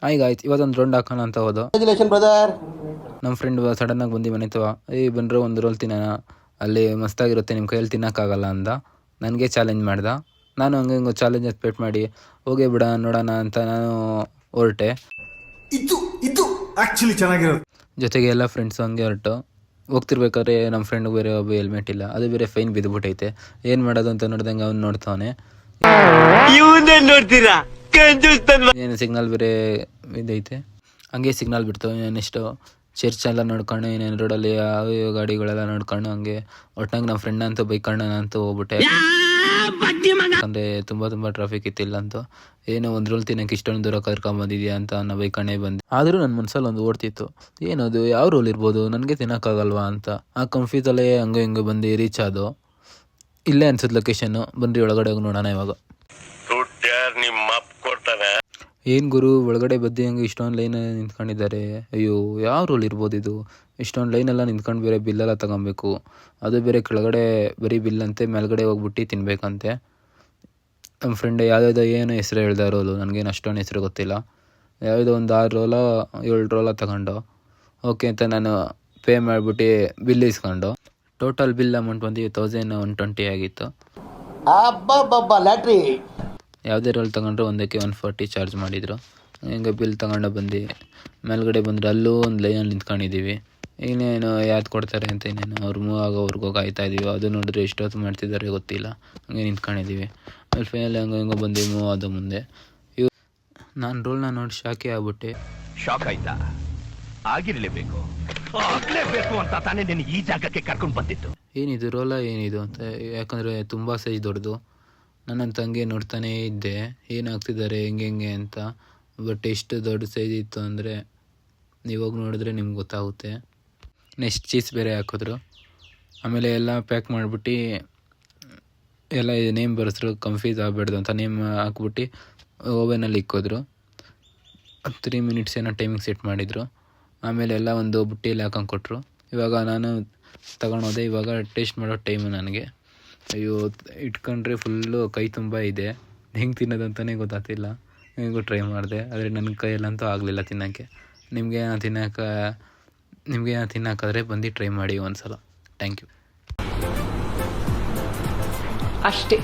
ಆಯ್ತು ಇವತ್ತೊಂದು ರೌಂಡ್ ಹಾಕೋಣ ಅಂತ ಹೋದೋ. ನಮ್ಮ ಫ್ರೆಂಡ್ ಸಡನ್ನಾಗಿ ಬಂದು ಮನೆ ತವ ಬಂದರೆ ಒಂದು ರೋಲ್ ತಿನ್ನೋಣ, ಅಲ್ಲಿ ಮಸ್ತಾಗಿರುತ್ತೆ, ನಿಮ್ಮ ಕೈಯಲ್ಲಿ ತಿನ್ನೋಕ್ಕಾಗಲ್ಲ ಅಂದ. ನನಗೆ ಚಾಲೆಂಜ್ ಮಾಡ್ದ. ನಾನು ಹಂಗೆ ಹಿಂಗೆ ಚಾಲೆಂಜ್ ಎಕ್ಸ್ಪೆಕ್ಟ್ ಮಾಡಿ ಹೋಗೇ ಬಿಡ ನೋಡೋಣ ಅಂತ ನಾನು ಹೊರಟೆ. ಇದು ಆ್ಯಕ್ಚುಲಿ ಚೆನ್ನಾಗಿರೋದು. ಜೊತೆಗೆ ಎಲ್ಲ ಫ್ರೆಂಡ್ಸು ಹಂಗೆ ಹೊರಟು ಹೋಗ್ತಿರ್ಬೇಕಾದ್ರೆ ನಮ್ಮ ಫ್ರೆಂಡ್ಗೆ ಬೇರೆ ಒಬ್ಬ ಹೆಲ್ಮೆಟ್ ಇಲ್ಲ, ಅದು ಬೇರೆ ಫೈನ್ ಬಿದ್ದುಬಿಟ್ಟೈತೆ. ಏನು ಮಾಡೋದು ಅಂತ ನೋಡ್ದಂಗೆ ಅವ್ನು ನೋಡ್ತಾವನೆ. ಏನು ಸಿಗ್ನಲ್ ಬೇರೆ ಇದೈತೆ, ಹಂಗೆ ಸಿಗ್ನಲ್ ಬಿಡ್ತು. ನೆಕ್ಸ್ಟು ಚರ್ಚ್ ಎಲ್ಲ ನೋಡ್ಕೊಂಡು ಇನ್ನೇನು ರೋಡಲ್ಲಿ ಯಾವ ಗಾಡಿಗಳೆಲ್ಲ ನೋಡ್ಕೊಂಡು ಹಂಗೆ ಒಟ್ಟಾಗಿ ನಮ್ಮ ಫ್ರೆಂಡ್ ಅಂತೂ ಬೈಕೊಂಡು ನಾನಂತೂ ಹೋಗ್ಬಿಟ್ಟೆ. ಅಂದರೆ ತುಂಬ ಟ್ರಾಫಿಕ್ ಇತ್ತಿಲ್ಲ ಅಂತೂ. ಏನೋ ಒಂದು ರೋಲ್ ತಿನ್ನೋಕೆ ಇಷ್ಟೊಂದು ದೂರ ಕರ್ಕೊಂಬಂದಿದ್ಯಾ ಅಂತ ಅನ್ನೋ ಬೈಕಣ್ಣೇ ಬಂದು. ಆದರೂ ನನ್ನ ಮನಸ್ಸಲ್ಲಿ ಒಂದು ಓಡ್ತಿತ್ತು, ಏನದು ಯಾವ ರೋಲ್ ಇರ್ಬೋದು, ನನಗೆ ತಿನ್ನೋಕ್ಕಾಗಲ್ವಾ ಅಂತ. ಆ ಕನ್ಫ್ಯೂಸಲ್ಲೇ ಹಂಗೆ ಹಿಂಗೆ ಬಂದು ರೀಚ್ ಆದೋ. ಇಲ್ಲೇ ಅನ್ಸುತ್ತೆ ಲೊಕೇಶನ್ನು, ಬನ್ರಿ ಒಳಗಡೆ ಹೋಗಿ ನೋಡೋಣ ಇವಾಗ. ಏನು ಗುರು ಒಳಗಡೆ ಬದ್ದಿ ಹಂಗೆ ಇಷ್ಟೊಂದು ಲೈನ್ ನಿಂತ್ಕೊಂಡಿದ್ದಾರೆ. ಅಯ್ಯೋ ಯಾವ ರೋಲ್ ಇರ್ಬೋದು ಇದು, ಇಷ್ಟೊಂದು ಲೈನೆಲ್ಲ ನಿಂತ್ಕೊಂಡು ಬೇರೆ ಬಿಲ್ಲೆಲ್ಲ ತಗೊಬೇಕು, ಅದು ಬೇರೆ ಕೆಳಗಡೆ ಬರೀ ಬಿಲ್ಲಂತೆ, ಮೇಲ್ಗಡೆ ಹೋಗ್ಬಿಟ್ಟು ತಿನ್ನಬೇಕಂತೆ. ನಮ್ಮ ಫ್ರೆಂಡ್ ಯಾವುದೋ ಏನು ಹೆಸರು ಹೇಳ್ದೆ ರೋಲು, ನನಗೇನು ಅಷ್ಟೊಂದು ಹೆಸರು ಗೊತ್ತಿಲ್ಲ. ಯಾವುದೋ ಒಂದು 6 ರೋಲ 7 ರೋಲ ತಗೊಂಡು ಓಕೆ ಅಂತ ನಾನು ಪೇ ಮಾಡಿಬಿಟ್ಟು ಬಿಲ್ ಇಸ್ಕೊಂಡು ಟೋಟಲ್ ಬಿಲ್ ಅಮೌಂಟ್ ಬಂದು 1120 ಆಗಿತ್ತು. ಯಾವುದೇ ರೋಲ್ ತಗೊಂಡ್ರು ಒಂದಕ್ಕೆ 140 ಚಾರ್ಜ್ ಮಾಡಿದರು. ಹಿಂಗೆ ಬಿಲ್ ತಗೊಂಡು ಬಂದು ಮೇಲ್ಗಡೆ ಬಂದರೆ ಅಲ್ಲೂ ಒಂದು ಲೈನಲ್ಲಿ ನಿಂತ್ಕೊಂಡಿದ್ದೀವಿ. ಇನ್ನೇನು ಯಾವ್ದು ಕೊಡ್ತಾರೆ ಅಂತ ಇನ್ನೇನು ಅವ್ರು ಮೂವ್ ಆಗೋವ್ರಿಗೂ ಕಾಯ್ತಾ ಇದ್ದೀವಿ. ಅದು ನೋಡಿದ್ರೆ ಎಷ್ಟೊತ್ತು ಮಾಡ್ತಿದ್ದಾರೆ ಗೊತ್ತಿಲ್ಲ, ಹಂಗೆ ನಿಂತ್ಕೊಂಡಿದ್ದೀವಿ. ಆಮೇಲೆ ಫೈನಲಿ ಹಂಗೆ ಬಂದು ಮೂವ್ ಆದ ಮುಂದೆ ನಾನು ರೋಲ್ನ ನೋಡಿ ಶಾಕೇ ಆಗ್ಬಿಟ್ಟೆ. ಶಾಕ್ ಆಯ್ತಾ? ಆಗಿರಲೇಬೇಕು ಅಂತ ತಾನೇ ನೀನು ಈ ಜಾಗಕ್ಕೆ ಕರ್ಕೊಂಡು ಬಂದಿತ್ತು. ಏನಿದು ರೋಲ ಏನಿದು ಅಂತ, ಯಾಕಂದರೆ ತುಂಬ ಸೈಜ್ ದೊಡ್ಡದು. ನನ್ನ ತಂಗಿ ನೋಡ್ತಾನೇ ಇದ್ದೆ ಏನಾಗ್ತಿದ್ದಾರೆ ಹೆಂಗೆ ಅಂತ. ಬಟ್ ಎಷ್ಟು ದೊಡ್ಡ ಸೈಜ್ ಇತ್ತು ಅಂದರೆ ನೀವಾಗ ನೋಡಿದ್ರೆ ನಿಮ್ಗೆ ಗೊತ್ತಾಗುತ್ತೆ. ನೆಕ್ಸ್ಟ್ ಚೀಸ್ ಬೇರೆ ಹಾಕಿದ್ರು. ಆಮೇಲೆ ಎಲ್ಲ ಪ್ಯಾಕ್ ಮಾಡಿಬಿಟ್ಟು ಎಲ್ಲ ನೇಮ್ ಬರೆಸಿದ್ರು, ಕನ್ಫ್ಯೂಸ್ ಆಗಬಾರ್ದು ಅಂತ ನೇಮ್ ಹಾಕ್ಬಿಟ್ಟು ಓವೆನಲ್ಲಿ ಇಕ್ಕಿದ್ರು. 3 ಮಿನಿಟ್ಸ್ ಏನೋ ಟೈಮಿಂಗ್ ಸೆಟ್ ಮಾಡಿದರು. ಆಮೇಲೆ ಎಲ್ಲ ಒಂದು ಬುಟ್ಟಿಯಲ್ಲಿ ಹಾಕೊಂಡು ಕೊಟ್ಟರು. ಇವಾಗ ನಾನು ತಗೊಂಡೋದೆ. ಇವಾಗ ಟೇಸ್ಟ್ ಮಾಡೋ ಟೈಮು ನನಗೆ. ಅಯ್ಯೋ ಇಟ್ಕೊಂಡ್ರೆ ಫುಲ್ಲು ಕೈ ತುಂಬ ಇದೆ, ಹೆಂಗೆ ತಿನ್ನೋದಂತಲೇ ಗೊತ್ತಾಗ್ತಿಲ್ಲ. ಹೆಂಗೂ ಟ್ರೈ ಮಾಡಿದೆ, ಆದರೆ ನನ್ನ ಕೈಯಲ್ಲಂತೂ ಆಗಲಿಲ್ಲ ತಿನ್ನೋಕ್ಕೆ. ನಿಮಗೆ ತಿನ್ನೋಕ್ಕಾದ್ರೆ ಬಂದು ಟ್ರೈ ಮಾಡಿ ಒಂದು ಸಲ. Thank you. ಅಷ್ಟೇ.